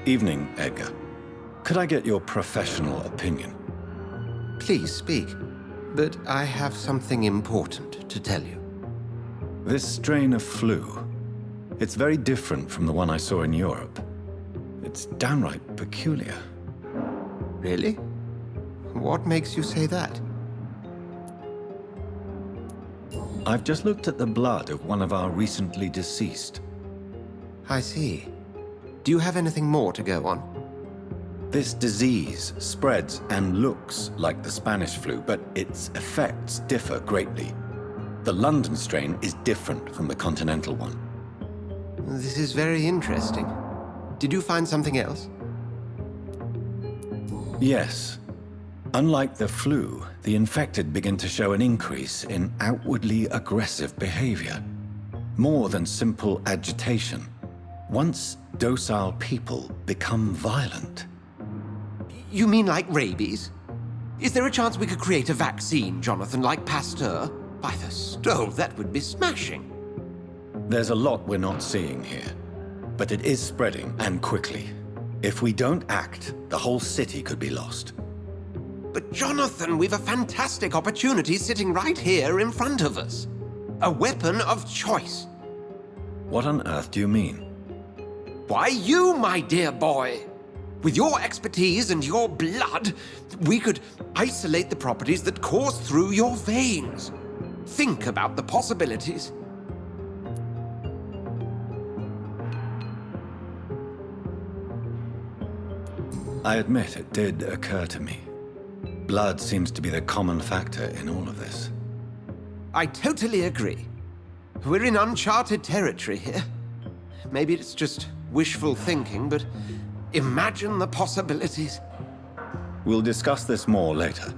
Evening, Edgar. Could I get your professional opinion? Please speak, but I have something important to tell you. This strain of flu, it's very different from the one I saw in Europe. It's downright peculiar. Really? What makes you say that? I've just looked at the blood of one of our recently deceased. I see. Do you have anything more to go on? This disease spreads and looks like the Spanish flu, but its effects differ greatly. The London strain is different from the continental one. This is very interesting. Did you find something else? Yes. Unlike the flu, the infected begin to show an increase in outwardly aggressive behavior. More than simple agitation. Once docile people become violent. You mean like rabies? Is there a chance we could create a vaccine, Jonathan, like Pasteur? By the stove, that would be smashing. There's a lot we're not seeing here, but it is spreading, and quickly. If we don't act, the whole city could be lost. But Jonathan, we've a fantastic opportunity sitting right here in front of us. A weapon of choice. What on earth do you mean? Why, you, my dear boy. With your expertise and your blood, we could isolate the properties that course through your veins. Think about the possibilities. I admit it did occur to me. Blood seems to be the common factor in all of this. I totally agree. We're in uncharted territory here. Maybe it's just wishful thinking, but imagine the possibilities. We'll discuss this more later.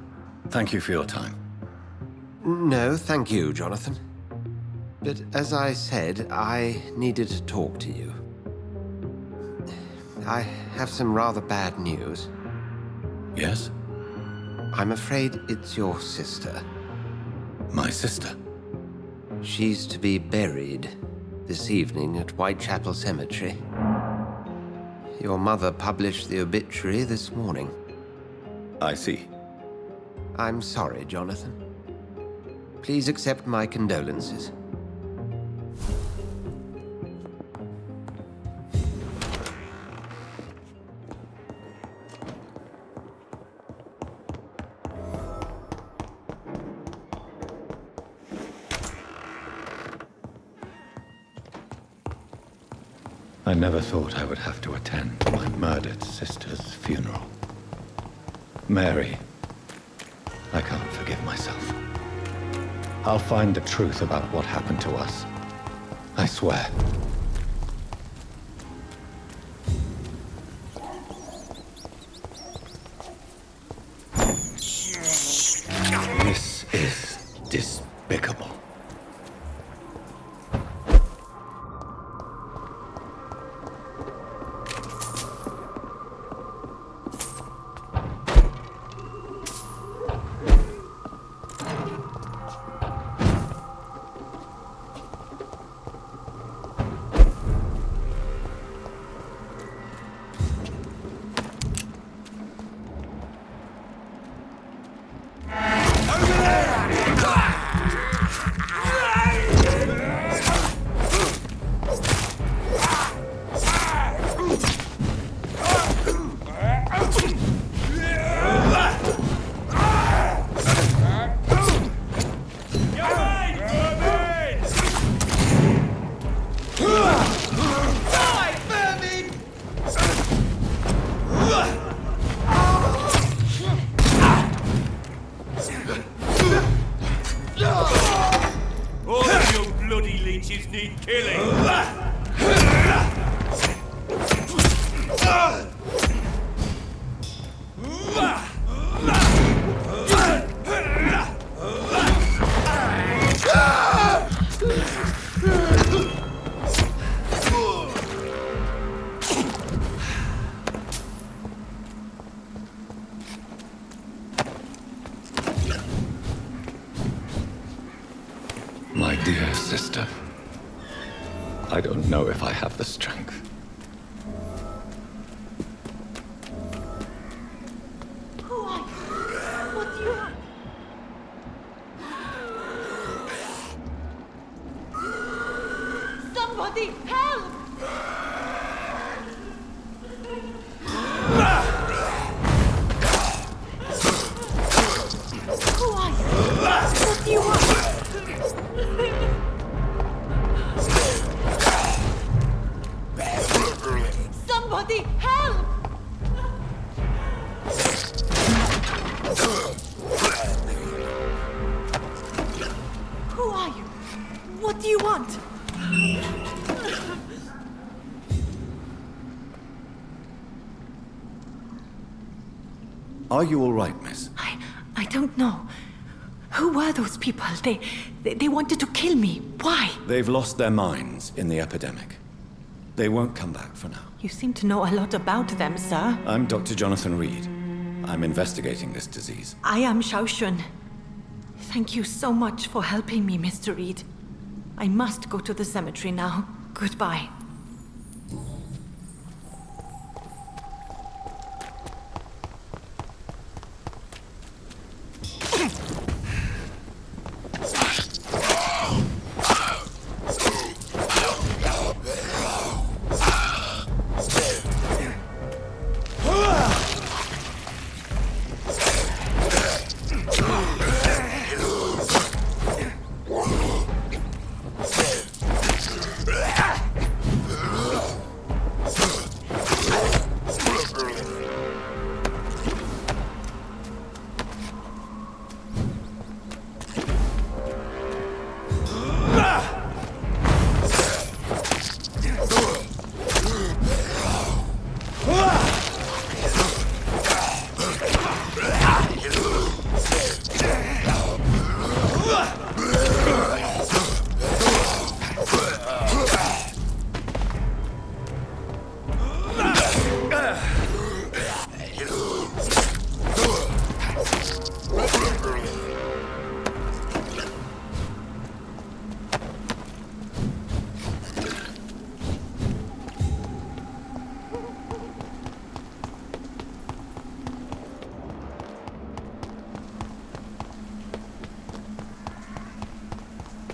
Thank you for your time. No, thank you, Jonathan. But as I said, I needed to talk to you. I have some rather bad news. Yes? I'm afraid it's your sister. My sister? She's to be buried this evening at Whitechapel Cemetery. Your mother published the obituary this morning. I see. I'm sorry, Jonathan. Please accept my condolences. I never thought I would have to attend my murdered sister's funeral. Mary, I can't forgive myself. I'll find the truth about what happened to us. I swear. This is despicable. My dear sister, I don't know if I have the strength. Somebody help! Who are you? What do you want? Somebody help! Who are you? What do you want? Are you all right, miss? I don't know. Who were those people? They wanted to kill me. Why? They've lost their minds in the epidemic. They won't come back for now. You seem to know a lot about them, sir. I'm Dr. Jonathan Reid. I'm investigating this disease. I am Xiaoxun. Thank you so much for helping me, Mr. Reid. I must go to the cemetery now. Goodbye.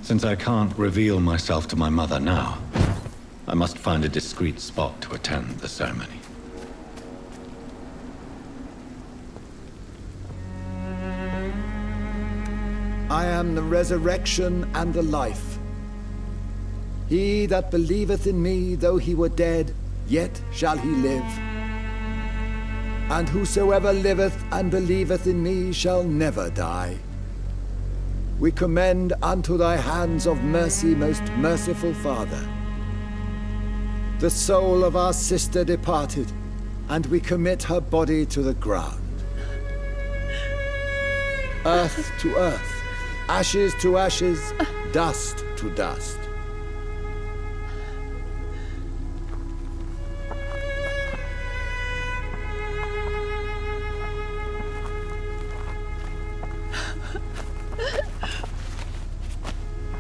Since I can't reveal myself to my mother now, I must find a discreet spot to attend the ceremony. I am the resurrection and the life. He that believeth in me, though he were dead, yet shall he live. And whosoever liveth and believeth in me shall never die. We commend unto thy hands of mercy, most merciful Father, the soul of our sister departed, and we commit her body to the ground. Earth to earth, ashes to ashes, dust to dust.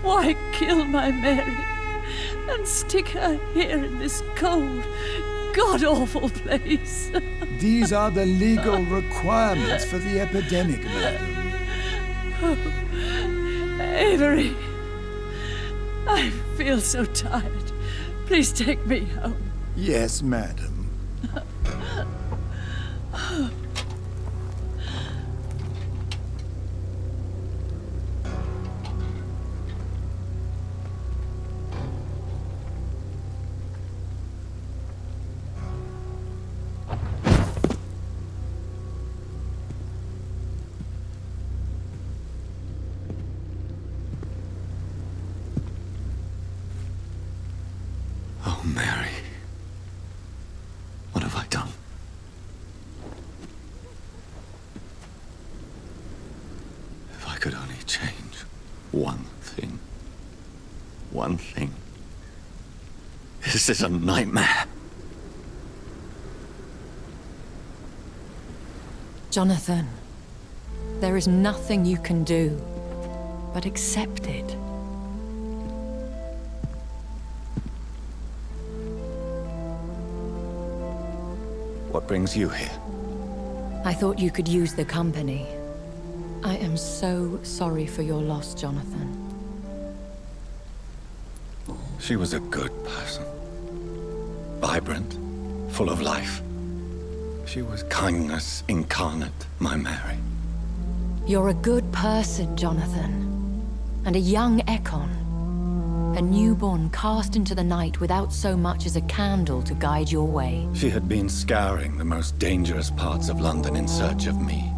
Why kill my Mary and stick her here in this cold, god-awful place? These are the legal requirements for the epidemic, madam. Oh, Avery, I feel so tired. Please take me home. Yes, madam. Oh, Mary. What have I done? If I could only change one thing. One thing. This is a nightmare. Jonathan, there is nothing you can do but accept it. What brings you here? I thought you could use the company. I am so sorry for your loss, Jonathan. She was a good person. Vibrant, full of life. She was kindness incarnate, my Mary. You're a good person, Jonathan. And a young Ekon. A newborn cast into the night without so much as a candle to guide your way. She had been scouring the most dangerous parts of London in search of me.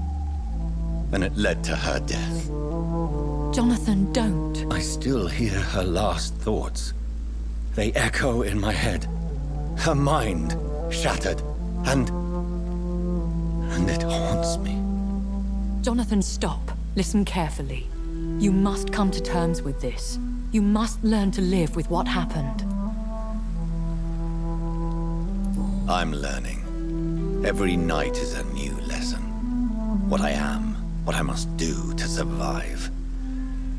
And it led to her death. Jonathan, don't. I still hear her last thoughts. They echo in my head. Her mind shattered, and it haunts me. Jonathan, stop. Listen carefully. You must come to terms with this. You must learn to live with what happened. I'm learning. Every night is a new lesson. What I am, what I must do to survive.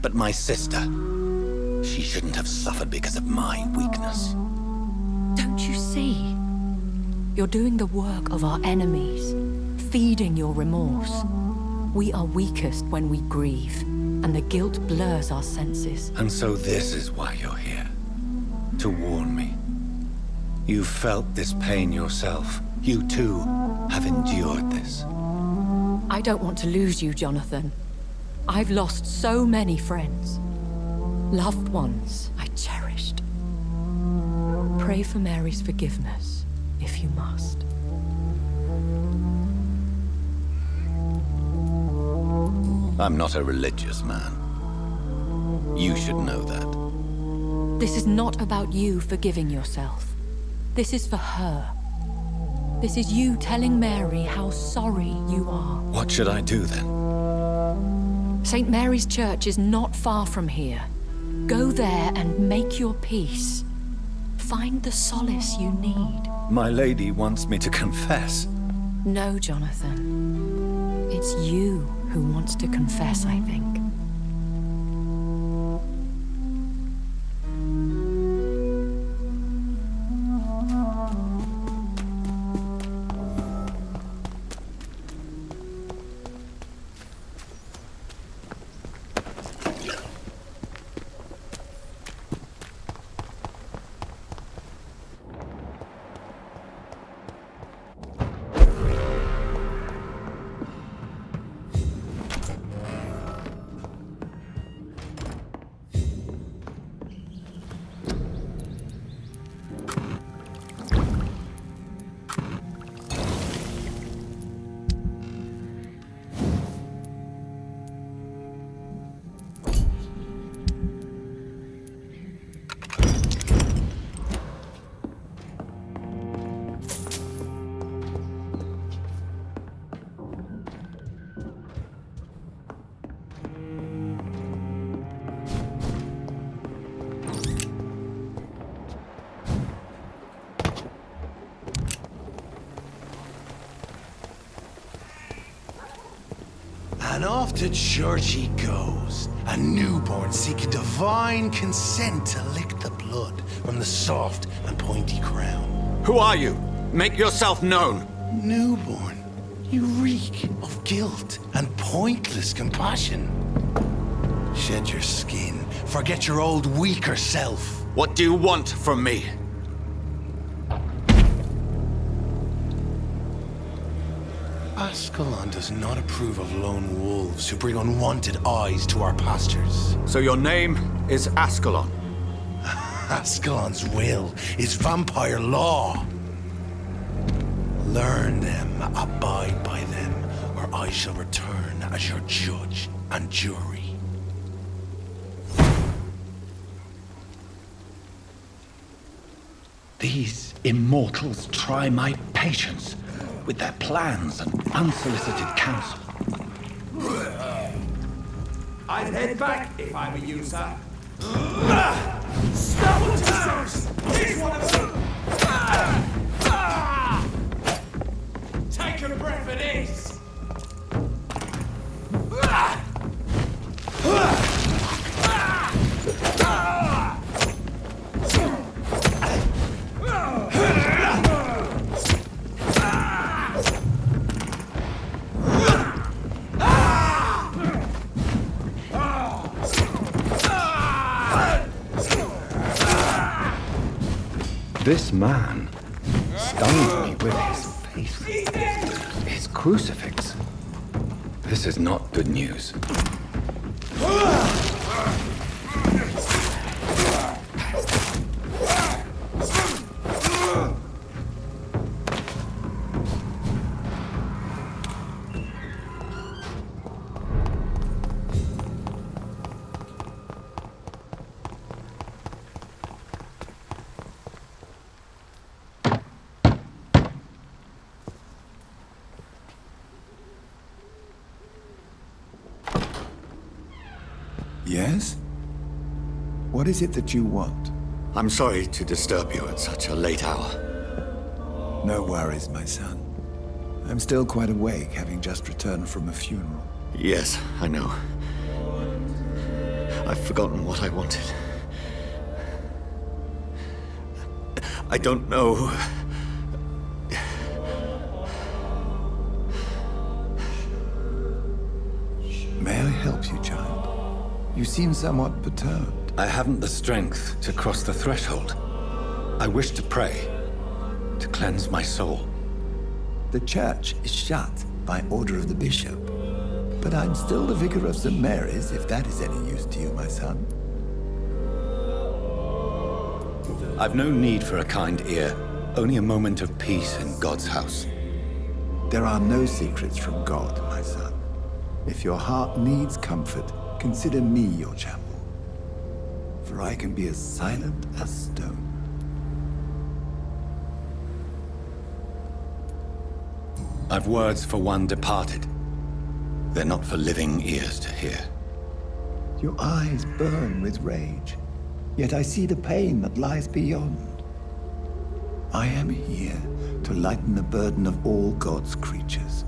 But my sister, she shouldn't have suffered because of my weakness. Don't you see? You're doing the work of our enemies, feeding your remorse. We are weakest when we grieve, and the guilt blurs our senses. And so this is why you're here. To warn me. You felt this pain yourself. You too have endured this. I don't want to lose you, Jonathan. I've lost so many friends. Loved ones I cherished. Pray for Mary's forgiveness, if you must. I'm not a religious man. You should know that. This is not about you forgiving yourself. This is for her. This is you telling Mary how sorry you are. What should I do then? St. Mary's Church is not far from here. Go there and make your peace. Find the solace you need. My lady wants me to confess. No, Jonathan. It's you who wants to confess, I think. And off to church he goes, a newborn seeking divine consent to lick the blood from the soft and pointy crown. Who are you? Make yourself known. Newborn, you reek of guilt and pointless compassion. Shed your skin, forget your old weaker self. What do you want from me? Ascalon does not approve of lone wolves who bring unwanted eyes to our pastures. So your name is Ascalon? Ascalon's will is vampire law. Learn them, abide by them, or I shall return as your judge and jury. These immortals try my patience with their plans and unsolicited counsel. I'd head back if I were you, sir. Saboteurs! Here's one of them! Take a breath of this! This man stuns me with his face, his crucifix. This is not good news. Yes? What is it that you want? I'm sorry to disturb you at such a late hour. No worries, my son. I'm still quite awake, having just returned from a funeral. Yes, I know. I've forgotten what I wanted. I don't know. May I help you, child? You seem somewhat perturbed. I haven't the strength to cross the threshold. I wish to pray, to cleanse my soul. The church is shut by order of the bishop. But I'm still the vicar of St. Mary's, if that is any use to you, my son. I've no need for a kind ear, only a moment of peace in God's house. There are no secrets from God, my son. If your heart needs comfort, consider me your chapel. For I can be as silent as stone. I've words for one departed. They're not for living ears to hear. Your eyes burn with rage, yet I see the pain that lies beyond. I am here to lighten the burden of all God's creatures.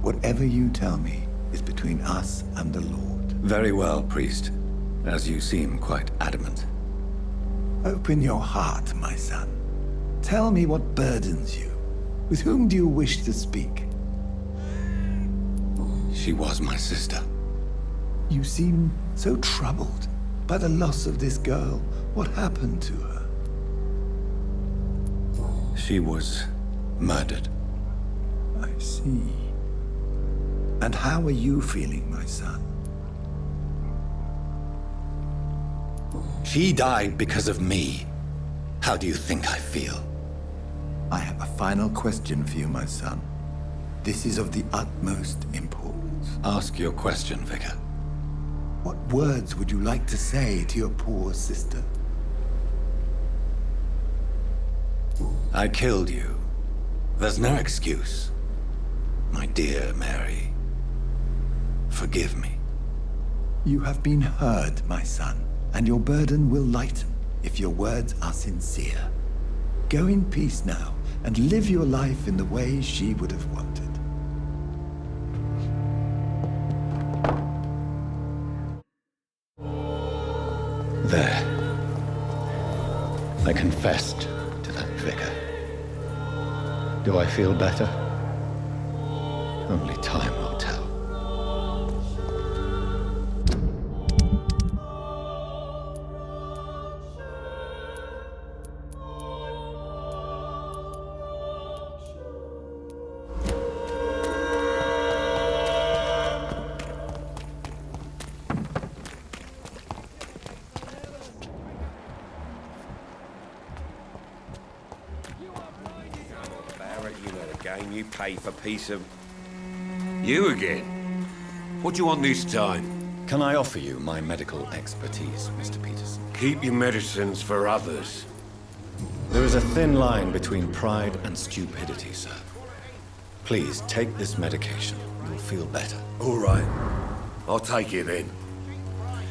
Whatever you tell me is between us and the Lord. Very well, priest, as you seem quite adamant. Open your heart, my son. Tell me what burdens you. With whom do you wish to speak? She was my sister. You seem so troubled by the loss of this girl. What happened to her? She was murdered. I see. And how are you feeling, my son? She died because of me. How do you think I feel? I have a final question for you, my son. This is of the utmost importance. Ask your question, Vicar. What words would you like to say to your poor sister? I killed you. There's no excuse. My dear Mary, forgive me. You have been heard, my son, and your burden will lighten if your words are sincere. Go in peace now, and live your life in the way she would have wanted. There. I confessed to that vicar. Do I feel better? Only time will tell. You pay for piece of... You again? What do you want this time? Can I offer you my medical expertise, Mr. Peterson? Keep your medicines for others. There is a thin line between pride and stupidity, sir. Please take this medication. You'll feel better. All right. I'll take it then.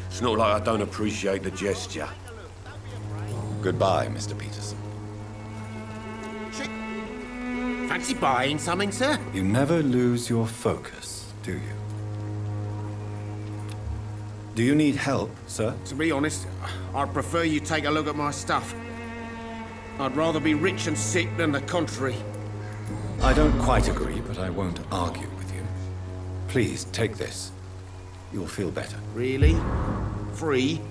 It's not like I don't appreciate the gesture. Goodbye, Mr. Peterson. Fancy buying something, sir? You never lose your focus, do you? Do you need help, sir? To be honest, I'd prefer you take a look at my stuff. I'd rather be rich and sick than the contrary. I don't quite agree, but I won't argue with you. Please, take this. You'll feel better. Really? Free?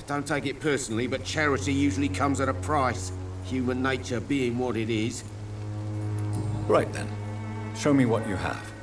Don't take it personally, but charity usually comes at a price. Human nature being what it is. Right then. Show me what you have.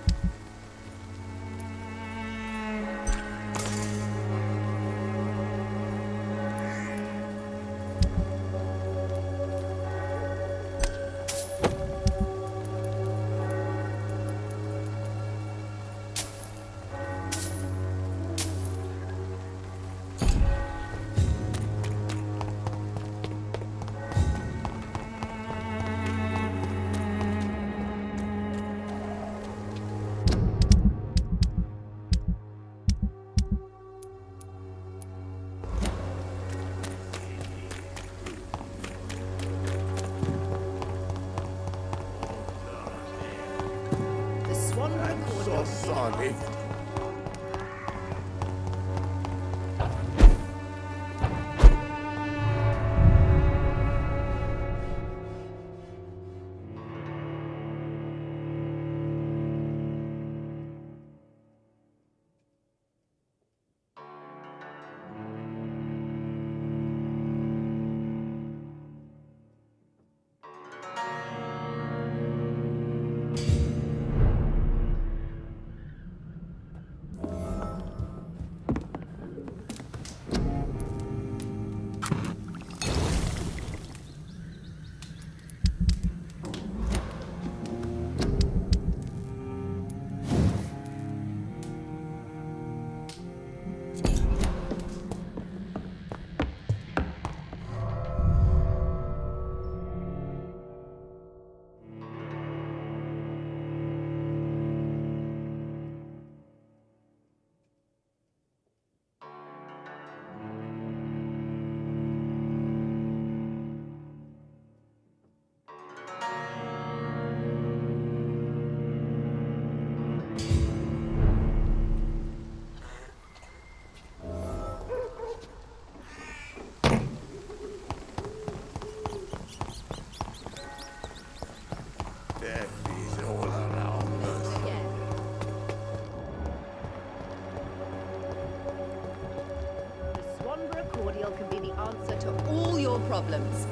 Problems.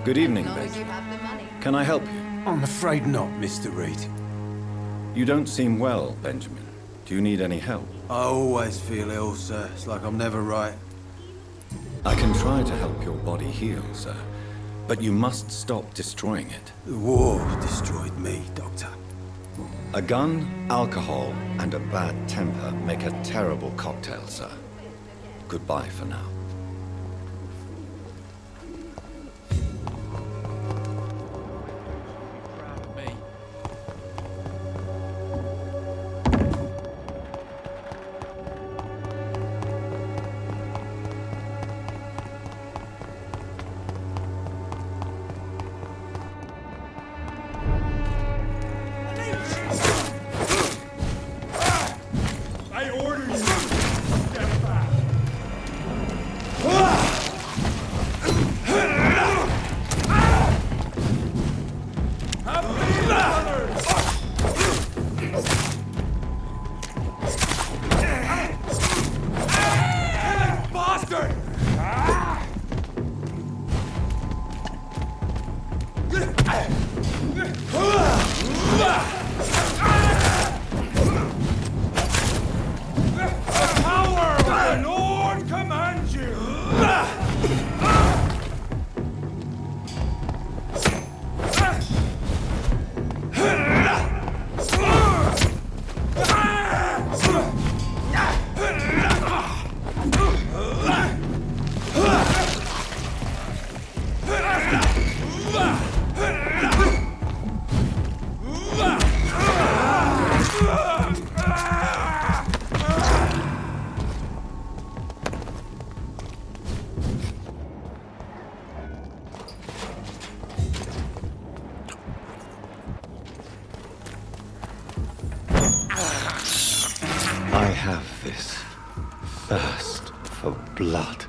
Good evening, As long as Beth. you have the money. Can I help you? I'm afraid not, Mr. Reid. You don't seem well, Benjamin. Do you need any help? I always feel ill, sir. It's like I'm never right. I can try to help your body heal, sir. But you must stop destroying it. The war destroyed me, Doctor. A gun, alcohol, and a bad temper make a terrible cocktail, sir. Goodbye for now. Thirst for blood.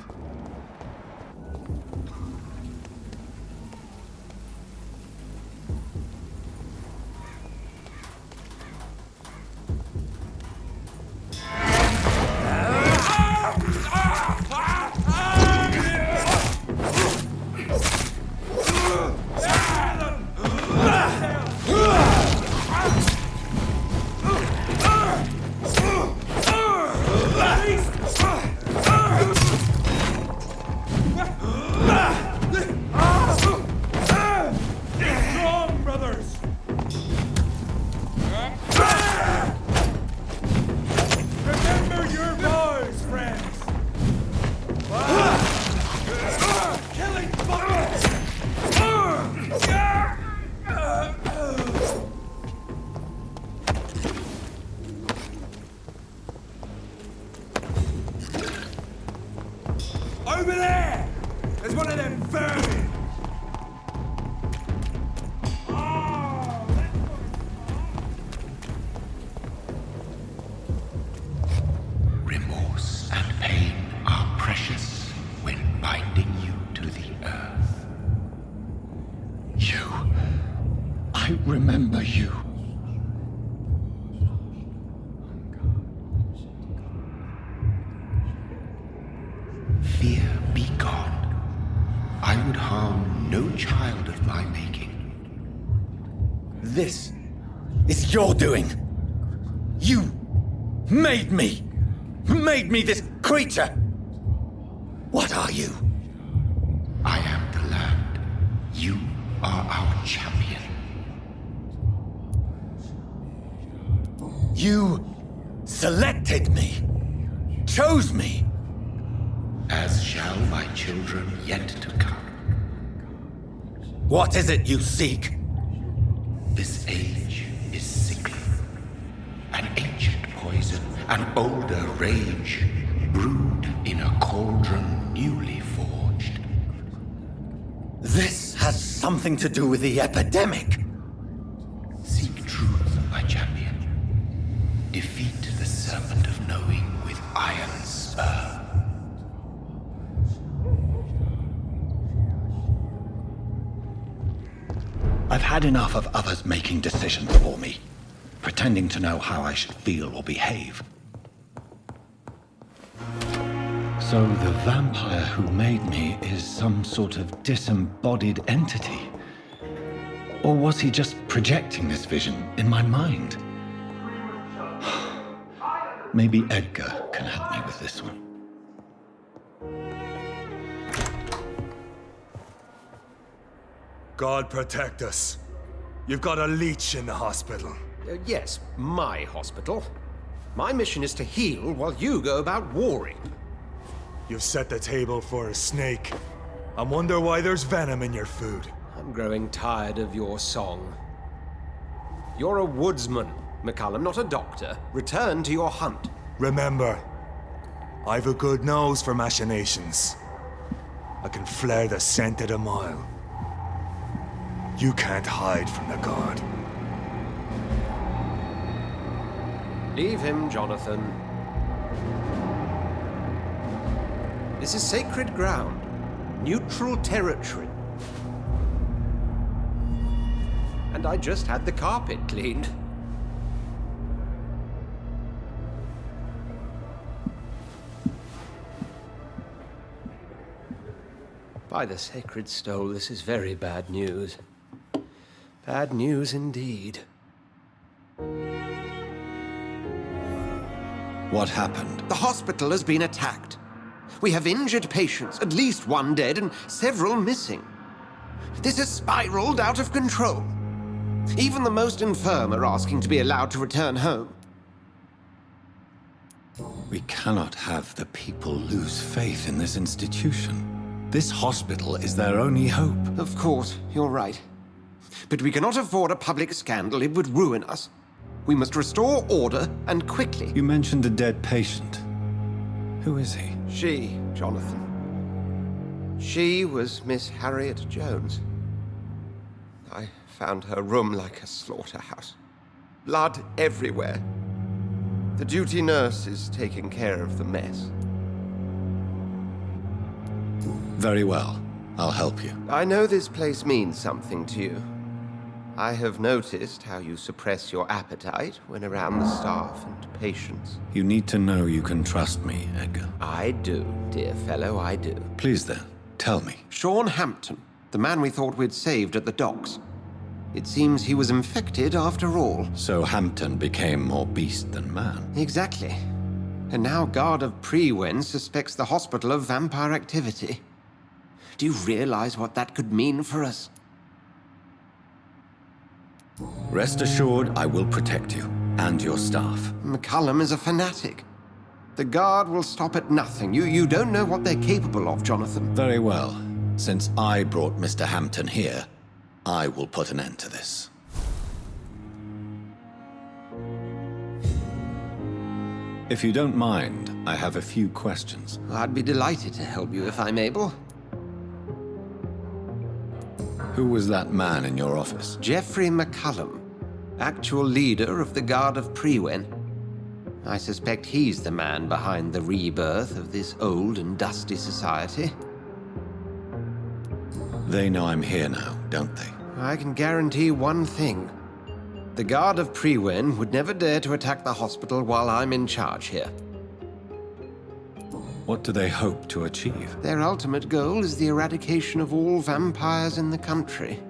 Over there! There's one of them vermin! Remorse and pain are precious when binding you to the earth. You. I remember you. Fear be gone. I would harm no child of my making. This is your doing. You made me. Made me this creature. What are you? I am the land. You are our champion. You selected me. Chose me. As shall my children yet to come. What is it you seek? This age is sickly. An ancient poison, an older rage, brewed in a cauldron newly forged. This has something to do with the epidemic. Seek truth, my champion. Defeat the serpent of knowing with iron spur. I've had enough of others making decisions for me, pretending to know how I should feel or behave. So the vampire who made me is some sort of disembodied entity? Or was he just projecting this vision in my mind? Maybe Edgar can help me with this one. God protect us. You've got a leech in the hospital. Yes, my hospital. My mission is to heal while you go about warring. You've set the table for a snake. I wonder why there's venom in your food. I'm growing tired of your song. You're a woodsman, McCullum, not a doctor. Return to your hunt. Remember, I've a good nose for machinations. I can flare the scent at a mile. You can't hide from the god. Leave him, Jonathan. This is sacred ground. Neutral territory. And I just had the carpet cleaned. By the sacred stole, this is very bad news. Bad news indeed. What happened? The hospital has been attacked. We have injured patients, at least one dead and several missing. This has spiraled out of control. Even the most infirm are asking to be allowed to return home. We cannot have the people lose faith in this institution. This hospital is their only hope. Of course, you're right. But we cannot afford a public scandal. It would ruin us. We must restore order, and quickly. You mentioned a dead patient. Who is he? She, Jonathan. She was Miss Harriet Jones. I found her room like a slaughterhouse. Blood everywhere. The duty nurse is taking care of the mess. Very well. I'll help you. I know this place means something to you. I have noticed how you suppress your appetite when around the staff and patients. You need to know you can trust me, Edgar. I do, dear fellow, I do. Please then, tell me. Sean Hampton, the man we thought we'd saved at the docks. It seems he was infected after all. So Hampton became more beast than man. Exactly. And now Guard of Prewen suspects the hospital of vampire activity. Do you realize what that could mean for us? Rest assured, I will protect you and your staff. McCullum is a fanatic. The Guard will stop at nothing. You don't know what they're capable of, Jonathan. Very well. Since I brought Mr. Hampton here, I will put an end to this. If you don't mind, I have a few questions. I'd be delighted to help you if I'm able. Who was that man in your office? Geoffrey McCullum, actual leader of the Guard of Prewen. I suspect he's the man behind the rebirth of this old and dusty society. They know I'm here now, don't they? I can guarantee one thing. The Guard of Prewen would never dare to attack the hospital while I'm in charge here. What do they hope to achieve? Their ultimate goal is the eradication of all vampires in the country.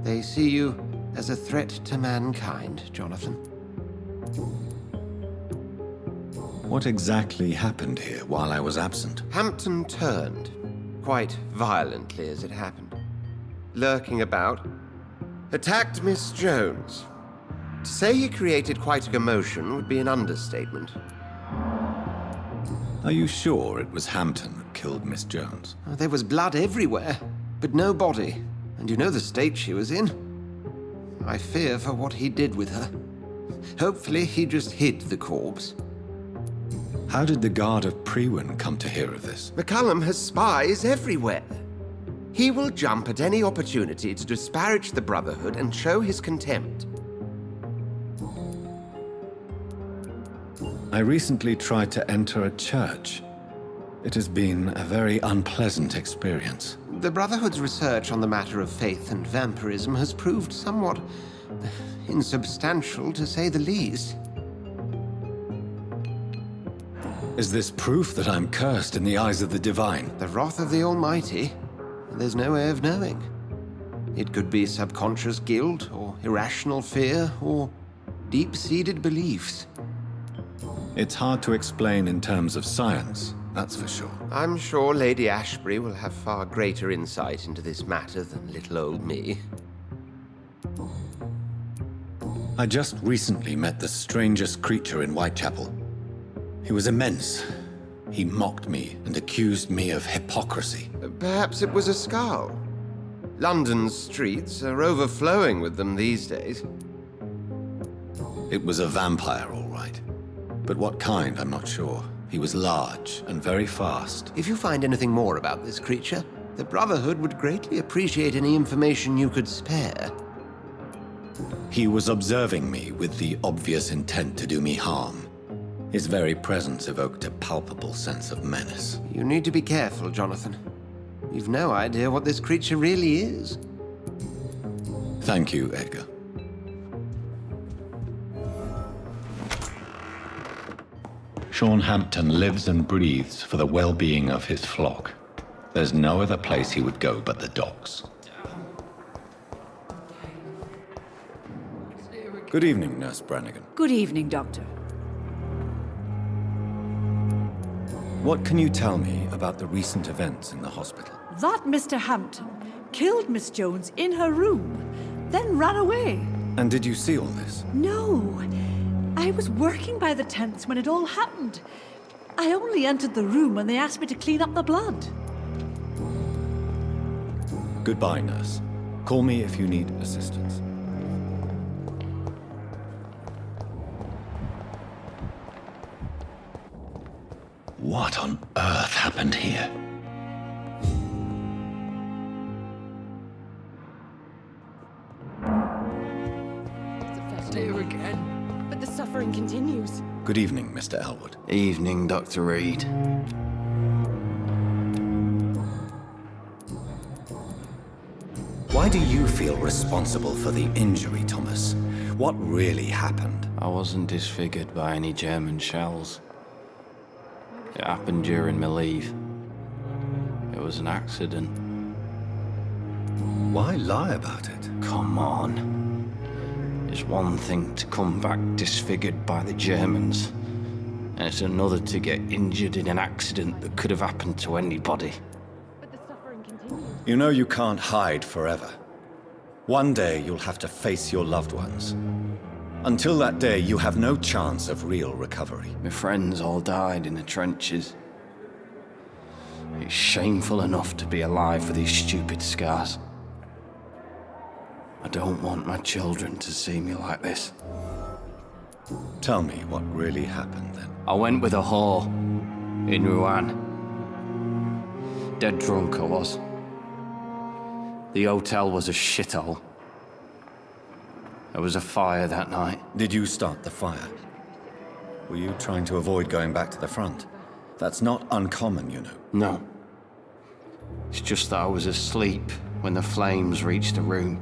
They see you as a threat to mankind, Jonathan. What exactly happened here while I was absent? Hampton turned, quite violently as it happened. Lurking about, attacked Miss Jones. To say he created quite a commotion would be an understatement. Are you sure it was Hampton that killed Miss Jones? There was blood everywhere, but no body. And you know the state she was in. I fear for what he did with her. Hopefully he just hid the corpse. How did the Guard of Prewen come to hear of this? McCullum has spies everywhere. He will jump at any opportunity to disparage the Brotherhood and show his contempt. I recently tried to enter a church. It has been a very unpleasant experience. The Brotherhood's research on the matter of faith and vampirism has proved somewhat insubstantial, to say the least. Is this proof that I'm cursed in the eyes of the divine? The wrath of the Almighty? There's no way of knowing. It could be subconscious guilt, or irrational fear, or deep-seated beliefs. It's hard to explain in terms of science, that's for sure. I'm sure Lady Ashbury will have far greater insight into this matter than little old me. I just recently met the strangest creature in Whitechapel. He was immense. He mocked me and accused me of hypocrisy. Perhaps it was a skull. London's streets are overflowing with them these days. It was a vampire, all right. But what kind, I'm not sure. He was large and very fast. If you find anything more about this creature, the Brotherhood would greatly appreciate any information you could spare. He was observing me with the obvious intent to do me harm. His very presence evoked a palpable sense of menace. You need to be careful, Jonathan. You've no idea what this creature really is. Thank you, Edgar. Sean Hampton lives and breathes for the well-being of his flock. There's no other place he would go but the docks. Good evening, Nurse Brannigan. Good evening, Doctor. What can you tell me about the recent events in the hospital? That Mr. Hampton killed Miss Jones in her room, then ran away. And did you see all this? No. I was working by the tents when it all happened. I only entered the room when they asked me to clean up the blood. Goodbye, nurse. Call me if you need assistance. What on earth happened here? Here again. But the suffering continues. Good evening, Mr. Elwood. Evening, Dr. Reid. Why do you feel responsible for the injury, Thomas? What really happened? I wasn't disfigured by any German shells. It happened during my leave. It was an accident. Why lie about it? Come on. It's one thing to come back disfigured by the Germans, and it's another to get injured in an accident that could have happened to anybody. But the suffering continues. You know you can't hide forever. One day you'll have to face your loved ones. Until that day, you have no chance of real recovery. My friends all died in the trenches. It's shameful enough to be alive with these stupid scars. I don't want my children to see me like this. Tell me what really happened then. I went with a whore. In Rouen. Dead drunk I was. The hotel was a shithole. There was a fire that night. Did you start the fire? Were you trying to avoid going back to the front? That's not uncommon, you know. No. It's just that I was asleep when the flames reached the room.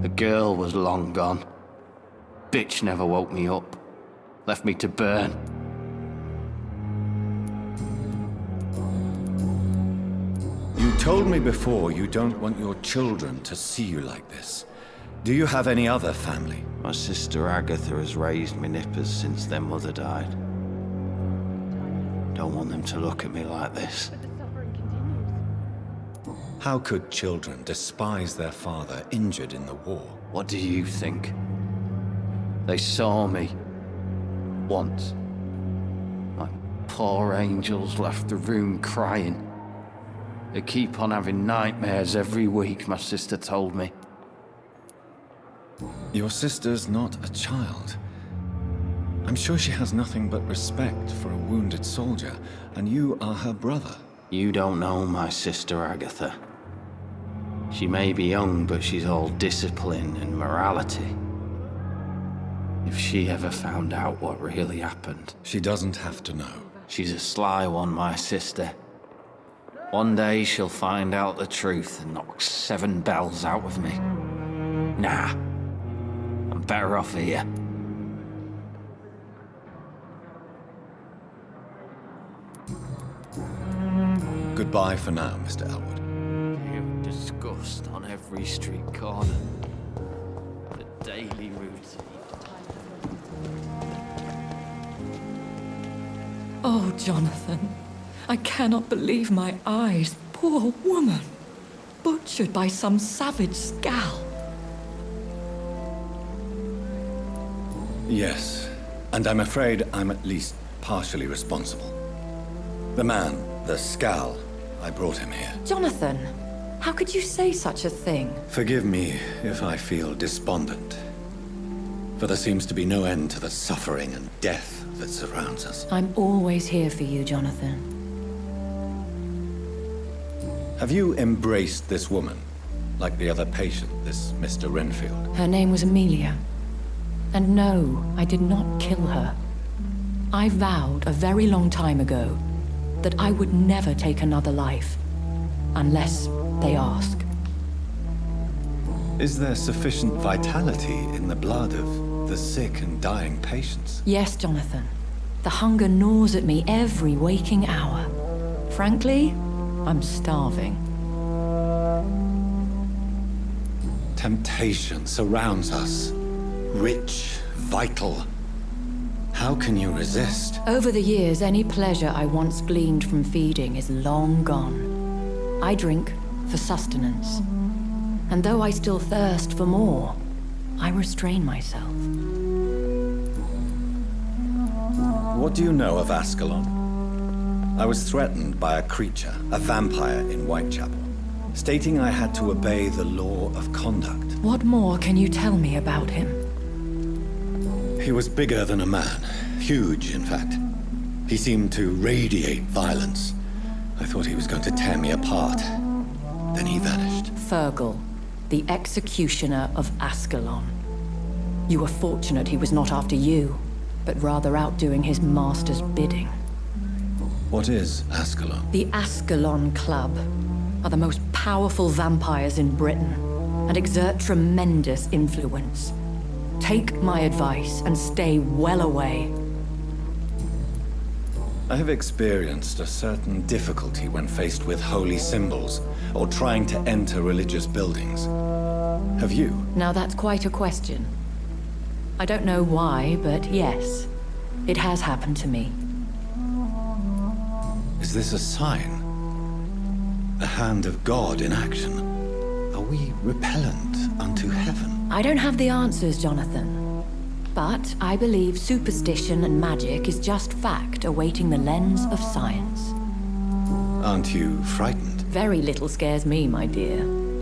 The girl was long gone. Bitch never woke me up. Left me to burn. You told me before you don't want your children to see you like this. Do you have any other family? My sister Agatha has raised me nippers since their mother died. Don't want them to look at me like this. How could children despise their father injured in the war? What do you think? They saw me. Once. My poor angels left the room crying. They keep on having nightmares every week, my sister told me. Your sister's not a child. I'm sure she has nothing but respect for a wounded soldier, and you are her brother. You don't know my sister Agatha. She may be young, but she's all discipline and morality. If she ever found out what really happened... She doesn't have to know. She's a sly one, my sister. One day she'll find out the truth and knock 7 bells out of me. Nah. I'm better off here. Goodbye for now, Mr. Elwood. Hearing disgust on every street corner. The daily routine. Oh, Jonathan. I cannot believe my eyes. Poor woman. Butchered by some savage scalp. Yes, and I'm afraid I'm at least partially responsible. The man, the Scal, I brought him here. Jonathan, how could you say such a thing? Forgive me if I feel despondent. For there seems to be no end to the suffering and death that surrounds us. I'm always here for you, Jonathan. Have you embraced this woman? Like the other patient, this Mr. Renfield? Her name was Amelia. And no, I did not kill her. I vowed a very long time ago that I would never take another life, unless they ask. Is there sufficient vitality in the blood of the sick and dying patients? Yes, Jonathan. The hunger gnaws at me every waking hour. Frankly, I'm starving. Temptation surrounds us. Rich, vital. How can you resist? Over the years, any pleasure I once gleaned from feeding is long gone. I drink for sustenance. And though I still thirst for more, I restrain myself. What do you know of Ascalon? I was threatened by a creature, a vampire in Whitechapel, stating I had to obey the law of conduct. What more can you tell me about him? He was bigger than a man. Huge, in fact. He seemed to radiate violence. I thought he was going to tear me apart. Then he vanished. Fergal, the executioner of Ascalon. You were fortunate he was not after you, but rather out doing his master's bidding. What is Ascalon? The Ascalon Club are the most powerful vampires in Britain and exert tremendous influence. Take my advice and stay well away. I have experienced a certain difficulty when faced with holy symbols or trying to enter religious buildings. Have you? Now that's quite a question. I don't know why, but yes, it has happened to me. Is this a sign? The hand of God in action? Are we repellent unto heaven? I don't have the answers, Jonathan. But I believe superstition and magic is just fact awaiting the lens of science. Aren't you frightened? Very little scares me, my dear.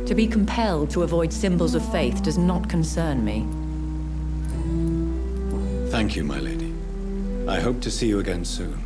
To be compelled to avoid symbols of faith does not concern me. Thank you, my lady. I hope to see you again soon.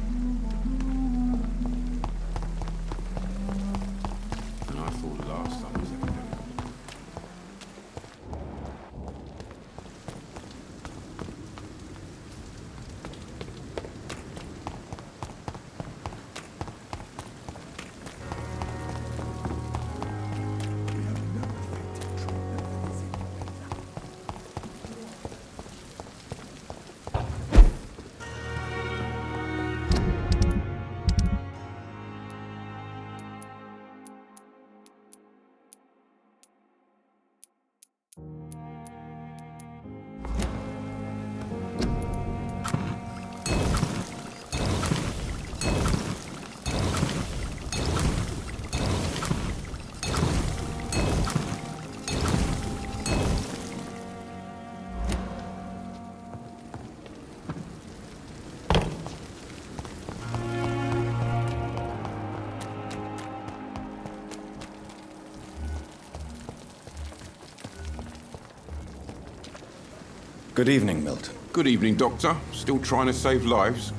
Good evening, Milton. Good evening, Doctor. Still trying to save lives?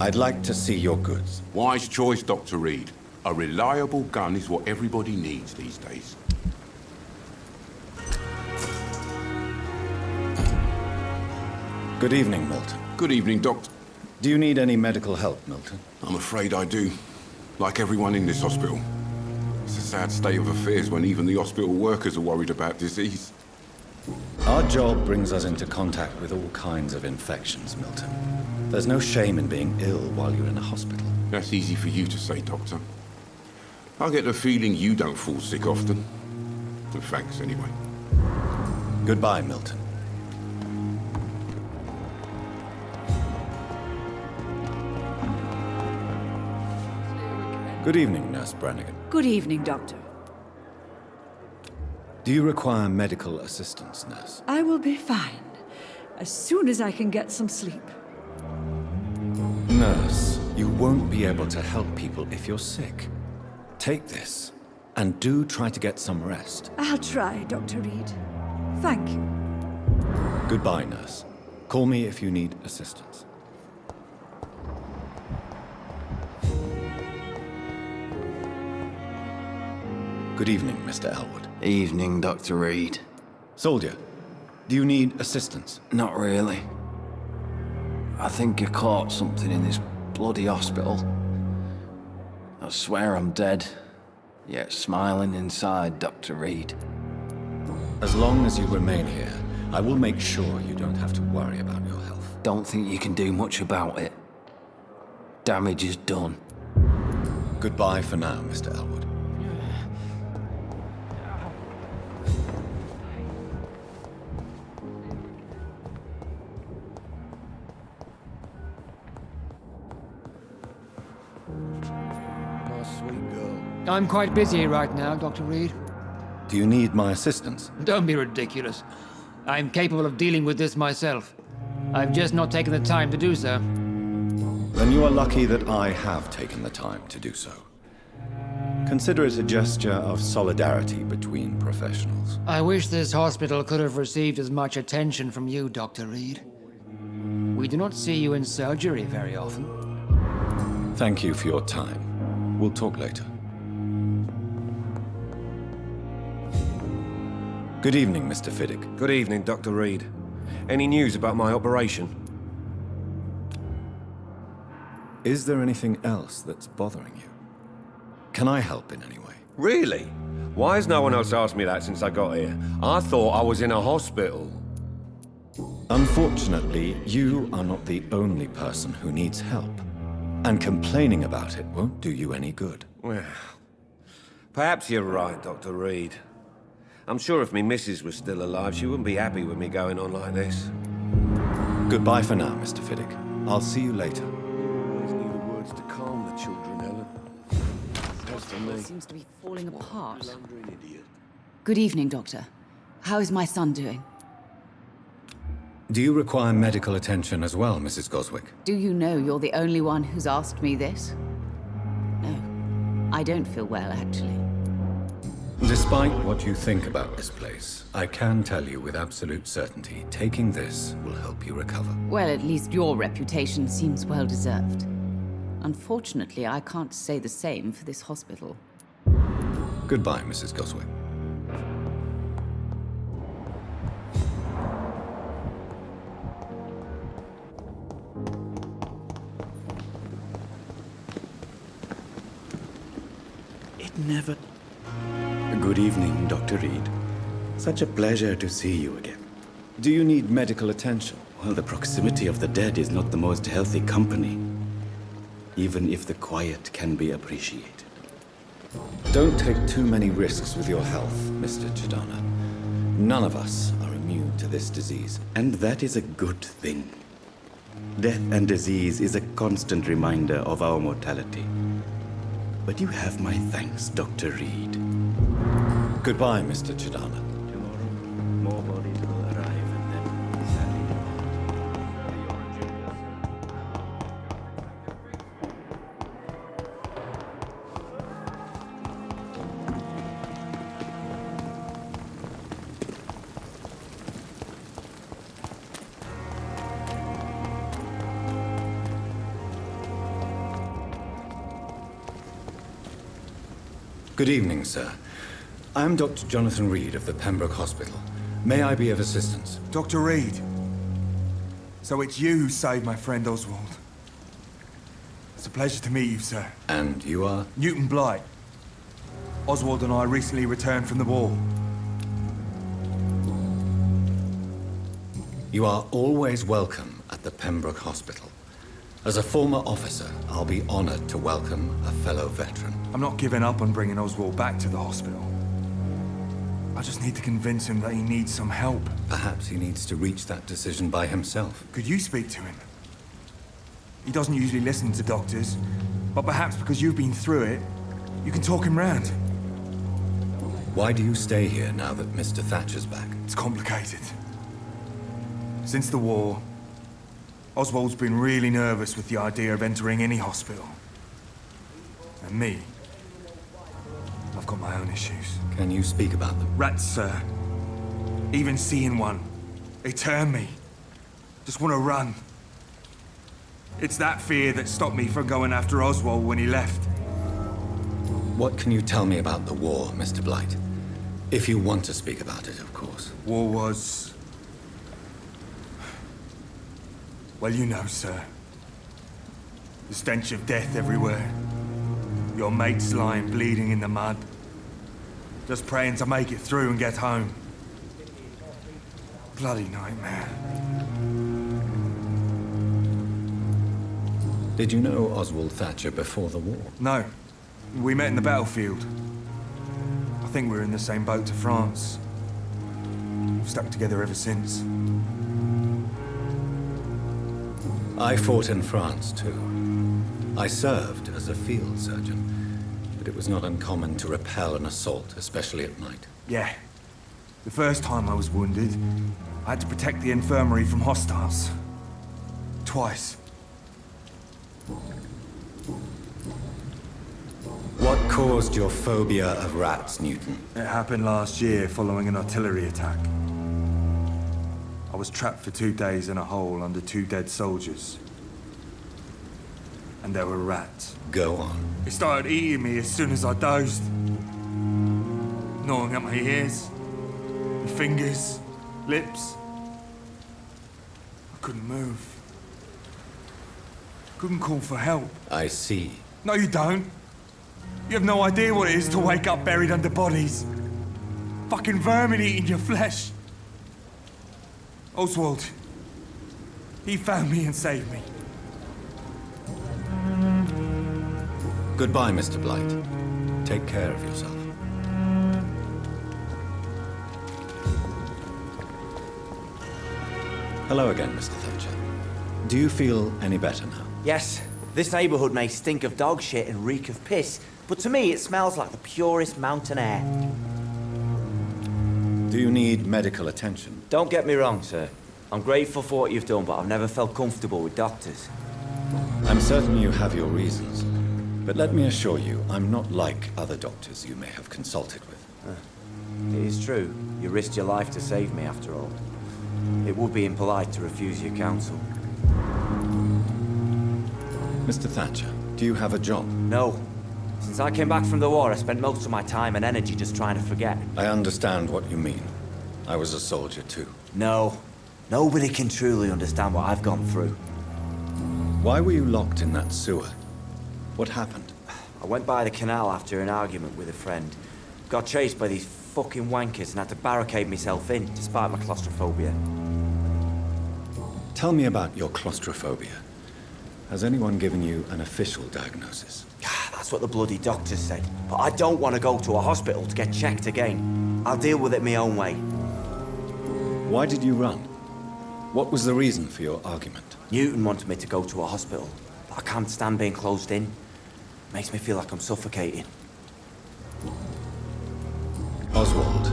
I'd like to see your goods. Wise choice, Dr. Reid. A reliable gun is what everybody needs these days. Good evening, Milton. Good evening, Doctor. Do you need any medical help, Milton? I'm afraid I do. Like everyone in this hospital. It's a sad state of affairs when even the hospital workers are worried about disease. Our job brings us into contact with all kinds of infections, Milton. There's no shame in being ill while you're in a hospital. That's easy for you to say, Doctor. I get the feeling you don't fall sick often. And thanks, anyway. Goodbye, Milton. Good evening, Nurse Brannigan. Good evening, Doctor. Do you require medical assistance, Nurse? I will be fine, as soon as I can get some sleep. Nurse, you won't be able to help people if you're sick. Take this, and do try to get some rest. I'll try, Dr. Reid. Thank you. Goodbye, Nurse. Call me if you need assistance. Good evening, Mr. Elwood. Evening, Dr. Reid. Soldier, do you need assistance? Not really. I think I caught something in this bloody hospital. I swear I'm dead, yet smiling inside, Dr. Reid. As long as you remain here, I will make sure you don't have to worry about your health. Don't think you can do much about it. Damage is done. Goodbye for now, Mr. Elwood. I'm quite busy right now, Dr. Reid. Do you need my assistance? Don't be ridiculous. I'm capable of dealing with this myself. I've just not taken the time to do so. Then you are lucky that I have taken the time to do so. Consider it a gesture of solidarity between professionals. I wish this hospital could have received as much attention from you, Dr. Reid. We do not see you in surgery very often. Thank you for your time. We'll talk later. Good evening, Mr. Fiddick. Good evening, Dr. Reid. Any news about my operation? Is there anything else that's bothering you? Can I help in any way? Really? Why has no one else asked me that since I got here? I thought I was in a hospital. Unfortunately, you are not the only person who needs help. And complaining about it won't do you any good. Well, perhaps you're right, Dr. Reid. I'm sure if me missus was still alive, she wouldn't be happy with me going on like this. Goodbye for now, Mr. Fiddick. I'll see you later. Always knew the words to calm the children, Ellen. As for me, It seems to be falling apart. blundering idiot. Good evening, Doctor. How is my son doing? Do you require medical attention as well, Mrs. Goswick? Do you know you're the only one who's asked me this? No, I don't feel well, actually. Despite what you think about this place, I can tell you with absolute certainty, taking this will help you recover. Well, at least your reputation seems well deserved. Unfortunately, I can't say the same for this hospital. Goodbye, Mrs. Goswick. It never... Good evening, Dr. Reid. Such a pleasure to see you again. Do you need medical attention? Well, the proximity of the dead is not the most healthy company, even if the quiet can be appreciated. Don't take too many risks with your health, Mr. Chidana. None of us are immune to this disease. And that is a good thing. Death and disease is a constant reminder of our mortality. But you have my thanks, Dr. Reid. Goodbye, Mr. Chidana. Tomorrow, more bodies will arrive and then sadly... Good evening, sir. I am Dr. Jonathan Reid of the Pembroke Hospital. May I be of assistance? Dr. Reid. So it's you who saved my friend Oswald. It's a pleasure to meet you, sir. And you are? Newton Blight. Oswald and I recently returned from the war. You are always welcome at the Pembroke Hospital. As a former officer, I'll be honored to welcome a fellow veteran. I'm not giving up on bringing Oswald back to the hospital. I just need to convince him that he needs some help. Perhaps he needs to reach that decision by himself. Could you speak to him? He doesn't usually listen to doctors, but perhaps because you've been through it, you can talk him round. Why do you stay here now that Mr. Thatcher's back? It's complicated. Since the war, Oswald's been really nervous with the idea of entering any hospital. And me, I've got my own issues. Can you speak about them? Rats, sir. Even seeing one, they turn me. Just want to run. It's that fear that stopped me from going after Oswald when he left. What can you tell me about the war, Mr. Blight? If you want to speak about it, of course. War was... well, you know, sir. The stench of death everywhere. Your mates lying bleeding in the mud. Just praying to make it through and get home. Bloody nightmare. Did you know Oswald Thatcher before the war? No. We met in the battlefield. I think we're in the same boat to France. We've stuck together ever since. I fought in France, too. I served as a field surgeon, but it was not uncommon to repel an assault, especially at night. Yeah. The first time I was wounded, I had to protect the infirmary from hostiles. Twice. What caused your phobia of rats, Newton? It happened last year following an artillery attack. I was trapped for 2 days in a hole under 2 dead soldiers. And there were rats. Go on. They started eating me as soon as I dozed. Gnawing at my ears, my fingers, lips. I couldn't move. Couldn't call for help. I see. No, you don't. You have no idea what it is to wake up buried under bodies. Fucking vermin eating your flesh. Oswald. He found me and saved me. Goodbye, Mr. Blight. Take care of yourself. Hello again, Mr. Thatcher. Do you feel any better now? Yes. This neighborhood may stink of dog shit and reek of piss, but to me it smells like the purest mountain air. Do you need medical attention? Don't get me wrong, sir. I'm grateful for what you've done, but I've never felt comfortable with doctors. I'm certain you have your reasons. But let me assure you, I'm not like other doctors you may have consulted with. It is true. You risked your life to save me, after all. It would be impolite to refuse your counsel. Mr. Thatcher, do you have a job? No. Since I came back from the war, I spent most of my time and energy just trying to forget. I understand what you mean. I was a soldier too. No. Nobody can truly understand what I've gone through. Why were you locked in that sewer? What happened? I went by the canal after an argument with a friend. Got chased by these fucking wankers and had to barricade myself in, despite my claustrophobia. Tell me about your claustrophobia. Has anyone given you an official diagnosis? That's what the bloody doctors said. But I don't want to go to a hospital to get checked again. I'll deal with it my own way. Why did you run? What was the reason for your argument? Newton wanted me to go to a hospital, but I can't stand being closed in. Makes me feel like I'm suffocating. Oswald,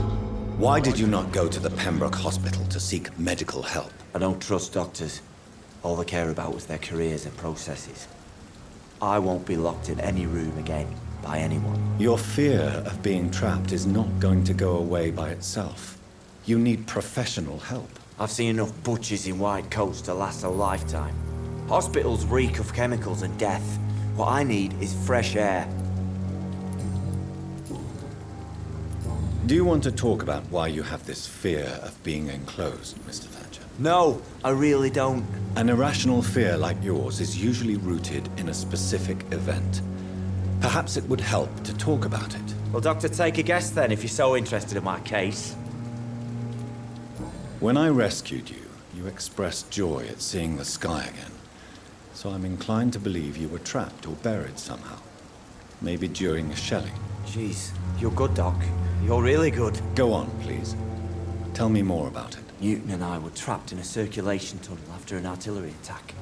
why did you not go to the Pembroke Hospital to seek medical help? I don't trust doctors. All they care about was their careers and processes. I won't be locked in any room again by anyone. Your fear of being trapped is not going to go away by itself. You need professional help. I've seen enough butchers in white coats to last a lifetime. Hospitals reek of chemicals and death. What I need is fresh air. Do you want to talk about why you have this fear of being enclosed, Mr. Thatcher? No, I really don't. An irrational fear like yours is usually rooted in a specific event. Perhaps it would help to talk about it. Well, Doctor, take a guess then, if you're so interested in my case. When I rescued you, you expressed joy at seeing the sky again. So I'm inclined to believe you were trapped or buried somehow. Maybe during a shelling. Jeez, you're good, Doc. You're really good. Go on, please. Tell me more about it. Newton and I were trapped in a circulation tunnel after an artillery attack.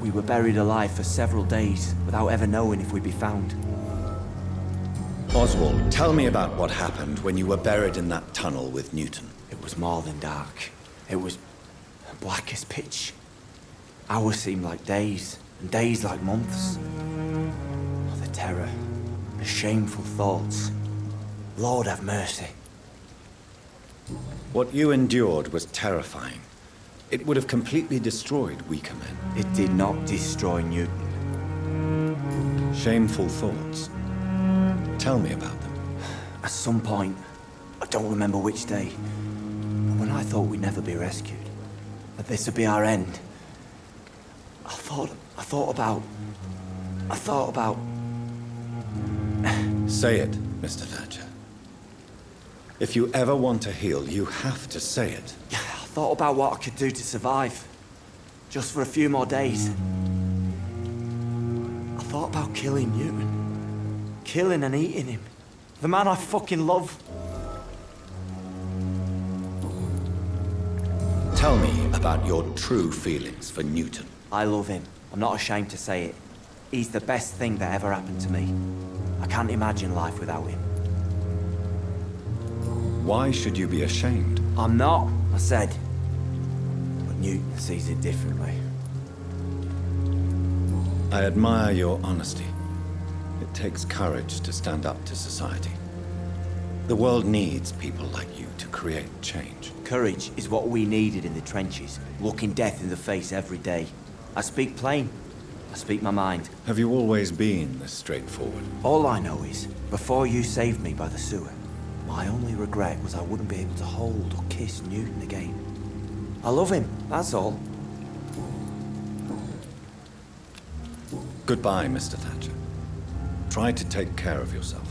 We were buried alive for several days without ever knowing if we'd be found. Oswald, tell me about what happened when you were buried in that tunnel with Newton. It was more than dark. It was black as pitch. Hours seemed like days, and days like months. Oh, the terror, the shameful thoughts. Lord have mercy. What you endured was terrifying. It would have completely destroyed weaker men. It did not destroy Newton. Shameful thoughts. Tell me about them. At some point, I don't remember which day, but when I thought we'd never be rescued, that this would be our end, I thought about... Say it, Mr. Thatcher. If you ever want to heal, you have to say it. I thought about what I could do to survive. Just for a few more days. I thought about killing Newton. Killing and eating him. The man I fucking love. Tell me about your true feelings for Newton. I love him. I'm not ashamed to say it. He's the best thing that ever happened to me. I can't imagine life without him. Why should you be ashamed? I'm not, I said. But Newton sees it differently. I admire your honesty. It takes courage to stand up to society. The world needs people like you to create change. Courage is what we needed in the trenches, looking death in the face every day. I speak plain. I speak my mind. Have you always been this straightforward? All I know is, before you saved me by the sewer, my only regret was I wouldn't be able to hold or kiss Newton again. I love him, that's all. Goodbye, Mr. Thatcher. Try to take care of yourself.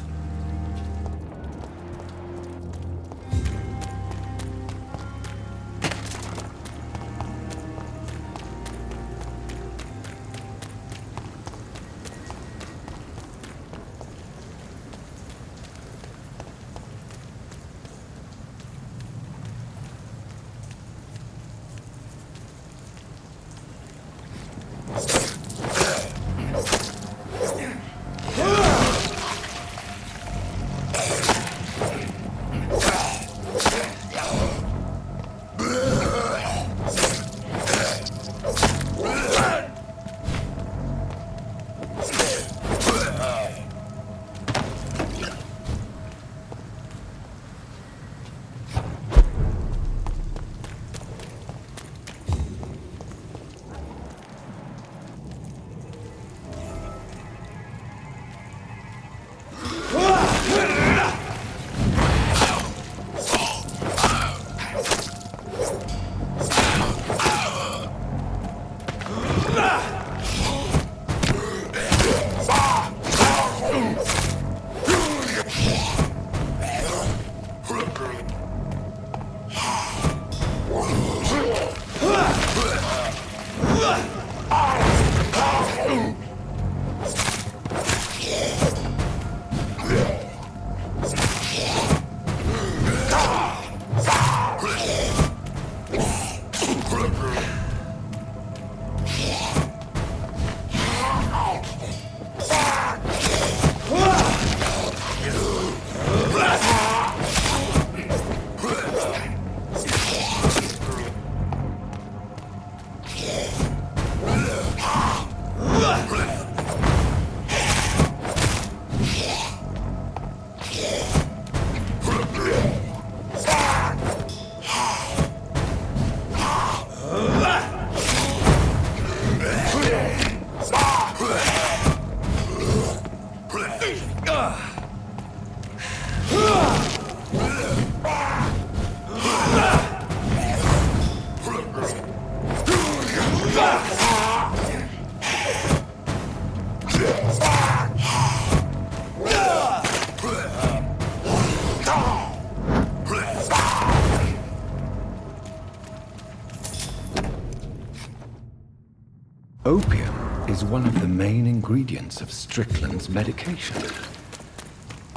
Opium is one of the main ingredients of Strickland's medication.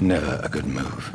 Never a good move.